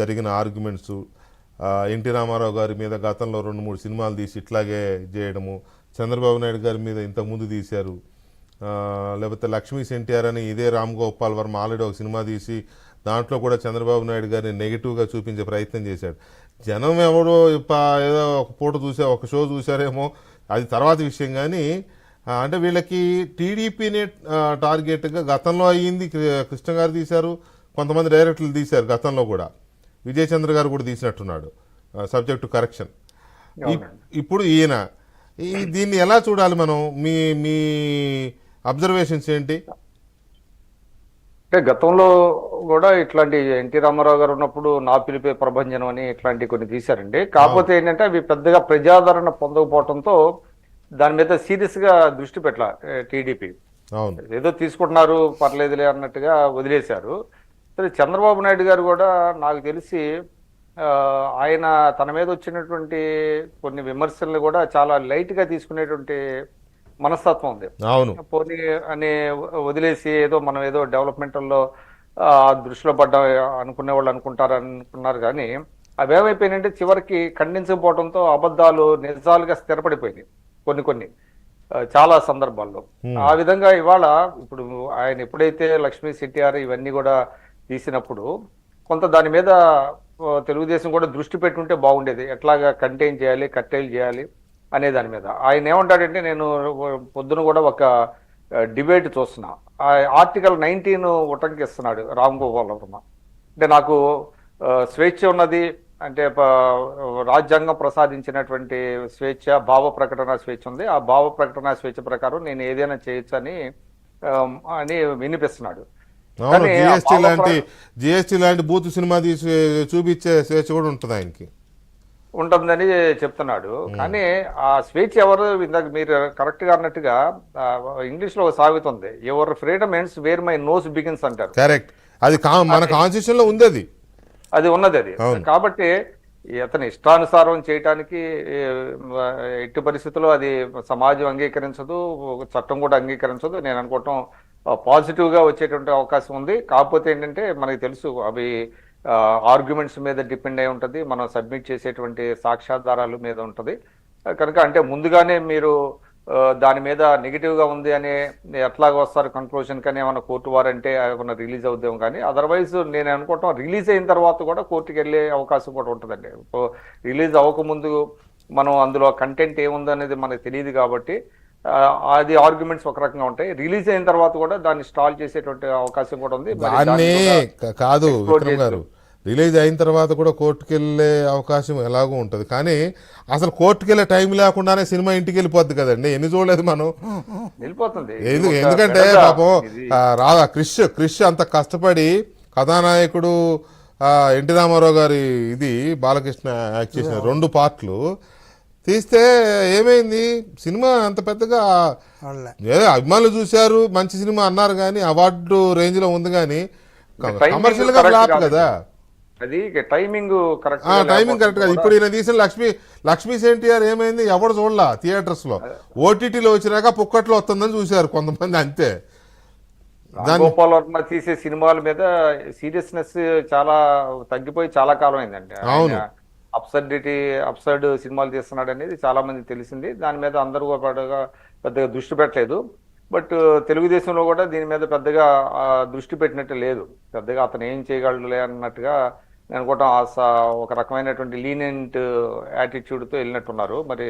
జరిగిన arguments, NT Ramarao గారి మీద గతంలో 2-3 సినిమాలు తీసి ఇట్లాగే చేయడము, చంద్రబాబు నాయుడు గారి మీద ఇంతకుముందు తీశారు, లేకపోతే లక్ష్మీస్ ఎన్టీఆర్ అని ఇదే రామ్ గోపాల్ వర్మ ఆల్రెడీ ఒక సినిమా తీసి దాంట్లో కూడా చంద్రబాబు నాయుడు గారిని నెగిటివ్గా చూపించే ప్రయత్నం చేశాడు. జనం ఎవరో ఏదో ఒక పూట ఒక షో చూశారేమో, అది తర్వాత విషయం. కానీ అంటే వీళ్ళకి టీడీపీని టార్గెట్గా గతంలో అయ్యింది. కృష్ణ గారు తీశారు, కొంతమంది డైరెక్టర్లు తీశారు గతంలో కూడా, విజయ్ చంద్ర గారు కూడా తీసినట్టున్నాడు సబ్జెక్ట్ టు కరెక్షన్. ఇప్పుడు ఈయన దీన్ని ఎలా చూడాలి మనం? మీ మీ అబ్జర్వేషన్స్ ఏంటి? అంటే గతంలో కూడా ఇట్లాంటి ఎన్టీ రామారావు గారు ఉన్నప్పుడు నా పిలిపే ప్రభంజనం అని ఇట్లాంటివి కొన్ని తీశారండి. కాకపోతే ఏంటంటే అవి పెద్దగా ప్రజాదరణ పొందకపోవడంతో దాని మీద సీరియస్ గా దృష్టి పెట్టాల టీడీపీ. ఏదో తీసుకుంటున్నారు పర్లేదులే అన్నట్టుగా వదిలేశారు. సరే, చంద్రబాబు నాయుడు గారు కూడా నాకు తెలిసి ఆయన తన మీద వచ్చినటువంటి కొన్ని విమర్శలను కూడా చాలా లైట్ గా తీసుకునేటువంటి మనస్తత్వం ఉంది. పోనీ అని వదిలేసి ఏదో మనం ఏదో డెవలప్మెంట్లో దృష్టిలో పడ్డా అనుకునే వాళ్ళు అనుకున్నారు. కానీ అవేమైపోయినాయంటే చివరికి ఖండించకపోవడంతో అబద్ధాలు నిజాలుగా స్థిరపడిపోయినాయి కొన్ని చాలా సందర్భాల్లో. ఆ విధంగా ఇవాళ ఇప్పుడు ఆయన ఎప్పుడైతే లక్ష్మీ ఎన్టీఆర్ ఇవన్నీ కూడా తీసినప్పుడు కొంత దాని మీద తెలుగుదేశం కూడా దృష్టి పెట్టుంటే బాగుండేది. ఎట్లాగా కంటైన్ చేయాలి, కట్టేలు చేయాలి అనే దాని మీద. ఆయన ఏమంటాడంటే, నేను పొద్దున కూడా ఒక డిబేట్ చూస్తున్నా, ఆర్టికల్ 19 ఉటంకిస్తున్నాడు రామ్ గోపాల్ వర్మ. అంటే నాకు స్వేచ్ఛ ఉన్నది, అంటే రాజ్యాంగం ప్రసాదించినటువంటి స్వేచ్ఛ, భావ ప్రకటన స్వేచ్ఛ ఉంది, ఆ భావ ప్రకటన స్వేచ్ఛ ప్రకారం నేను ఏదైనా చేయొచ్చు అని వినిపిస్తున్నాడు. జిఎస్టీ లాంటి బూత్ సినిమా తీసి చూపించే స్వేచ్ఛ కూడా ఉంటుంది ఆయనకి, ఉంటుందని చెప్తున్నాడు. కానీ ఆ స్వేచ్ఛ ఎవరు, ఇందాక మీరు కరెక్ట్ గా అన్నట్టుగా ఇంగ్లీష్ లో ఒక సామెత ఉంది, your freedom ends where my nose begins అంటారు. కరెక్ట్, అది మన కాన్స్టిట్యూషన్ లో ఉంది, అది ఉన్నది. కాబట్టి అతని ఇష్టానుసారం చేయటానికి ఎట్టి పరిస్థితుల్లో అది సమాజం అంగీకరించదు, చట్టం కూడా అంగీకరించదు. నేను అనుకోవటం పాజిటివ్ గా వచ్చేటువంటి అవకాశం ఉంది. కాకపోతే ఏంటంటే మనకి తెలుసు అవి ఆర్గ్యుమెంట్స్ మీద డిపెండ్ అయి ఉంటుంది, మనం సబ్మిట్ చేసేటువంటి సాక్ష్యాధారాల మీద ఉంటుంది. కనుక అంటే ముందుగానే మీరు దాని మీద నెగిటివ్ గా ఉంది అని ఎట్లాగా వస్తారు కన్క్లూజన్, కానీ ఏమైనా కోర్టు వారంటే ఏమైనా రిలీజ్ అవుద్దాం. కానీ అదర్వైజ్ నేను అనుకోవటం రిలీజ్ అయిన తర్వాత కూడా కోర్టుకి వెళ్ళే అవకాశం కూడా ఉంటుందండి. రిలీజ్ అవ్వకముందు మనం అందులో కంటెంట్ ఏముందనేది మనకు తెలియదు కాబట్టి అది ఆర్గ్యుమెంట్స్ ఒక రకంగా ఉంటాయి. రిలీజ్ అయిన తర్వాత కూడా దాన్ని స్టాల్ చేసేటువంటి అవకాశం కూడా ఉంది. కాదు విక్రమ్ గారు, రిలీజ్ అయిన తర్వాత కూడా కోర్టుకు వెళ్ళే అవకాశం ఎలాగో ఉంటుంది. కానీ అసలు కోర్టుకు వెళ్ళే టైం లేకుండానే సినిమా ఇంటికి వెళ్ళిపోద్ది కదండి. ఎన్ని చూడలేదు మనం, వెళ్ళిపోతుంది. ఎందుకంటే పాపం రాధా క్రిష్ అంత కష్టపడి కథానాయకుడు ఎన్టీ రామారావు గారి ఇది బాలకృష్ణ యాక్ట్ చేసిన 2 పార్ట్లు తీస్తే ఏమైంది, సినిమా అంత పెద్దగా అభిమానులు చూశారు, మంచి సినిమా అన్నారు, కానీ అవార్డు రేంజ్ లో ఉంది, కానీ కమర్షియల్ గా ఫ్లాప్ కదా. అది టైమింగ్ కరెక్ట్ కదా. ఇప్పుడు ఈయన తీసిన లక్ష్మీ ఎన్టీఆర్ ఏమైంది, ఎవరు చూడలా థియేటర్స్ లో, ఓటీటీలో వచ్చినాక పుక్కట్లో వస్తుందని చూశారు కొంతమంది, అంతే. గోపాల్ వర్మ తీసే సినిమాల మీద సీరియస్నెస్ చాలా తగ్గిపోయి చాలా కాలం అయిందండి. అవును, అబ్సర్డ్ సినిమాలు తీస్తున్నాడు అనేది చాలా మంది తెలిసింది. దాని మీద అందరూ పెద్దగా దృష్టి పెట్టలేదు. బట్ తెలుగుదేశంలో కూడా దీని మీద పెద్దగా దృష్టి పెట్టినట్టు లేదు. పెద్దగా అతను ఏం చేయగలడులే అన్నట్టుగా నేను అనుకోవటం ఒక రకమైనటువంటి లీనియంట్ యాటిట్యూడ్తో వెళ్ళినట్టున్నారు మరి.